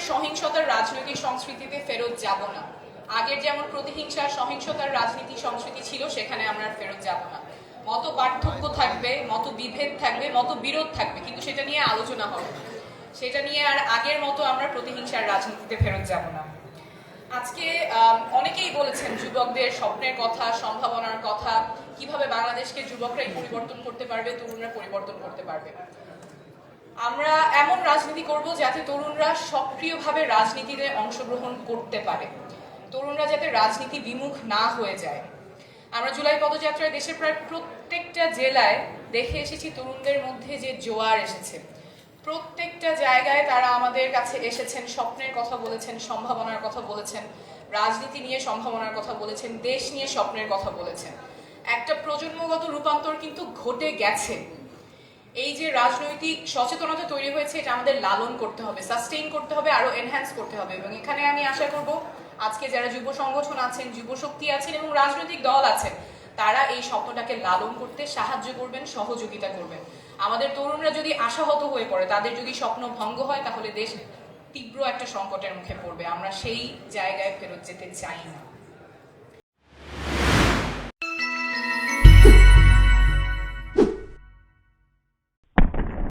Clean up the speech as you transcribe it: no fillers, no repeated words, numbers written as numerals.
সহিংসতার রাজনৈতিক সংস্কৃতিতে ফেরত যাব না। আগের যেমন প্রতিহিংসা সহিংসতার রাজনীতি সংস্কৃতি ছিল, সেখানে আমরা ফেরত যাব না। মত পার্থক্য থাকবে, মত বিভেদ থাকবে, মত বিরোধ থাকবে, কিন্তু সেটা নিয়ে আলোচনা হবে। সেটা নিয়ে আর আগের মতো আমরা প্রতিহিংসার রাজনীতিতে ফেরত যাব না। আজকে অনেকেই বলেছেন যুবকদের স্বপ্নের কথা, সম্ভাবনার কথা, কিভাবে বাংলাদেশকে যুবকরাই পরিবর্তন করতে পারবে, তরুণরা পরিবর্তন করতে পারবে। আমরা এমন রাজনীতি করব যাতে তরুণরা সক্রিয়ভাবে রাজনীতিতে অংশগ্রহণ করতে পারে, তরুণরা যাতে রাজনীতি বিমুখ না হয়ে যায়। আমরা জুলাই পদযাত্রায় দেশের প্রায় প্রত্যেকটা জেলায় দেখে এসেছি তরুণদের মধ্যে যে জোয়ার এসেছে। প্রত্যেকটা জায়গায় তারা আমাদের কাছে এসেছেন, স্বপ্নের কথা বলেছেন, সম্ভাবনার কথা বলেছেন, রাজনীতি নিয়ে সম্ভাবনার কথা বলেছেন, দেশ নিয়ে স্বপ্নের কথা বলেছেন। একটা প্রজন্মগত রূপান্তর কিন্তু ঘটে গেছে। এই যে রাজনৈতিক সচেতনতা তৈরি হয়েছে, এটা আমাদের লালন করতে হবে, সাস্টেইন করতে হবে, আরো এনহ্যান্স করতে হবে। এবং এখানে আমি আশা করব আজকে যারা যুব সংগঠন আছেন, যুব শক্তি আছেন এবং রাজনৈতিক দল আছেন, তারা এই স্বপ্নটাকে লালন করতে সাহায্য করবেন, সহযোগিতা করবেন। আমাদের তরুণরা যদি আশাহত হয়ে পড়ে, তাদের যদি স্বপ্ন ভঙ্গ হয়, তাহলে দেশ তীব্র একটা সংকটের মুখে পড়বে। আমরা সেই জায়গায় ফেরত যেতে চাই না।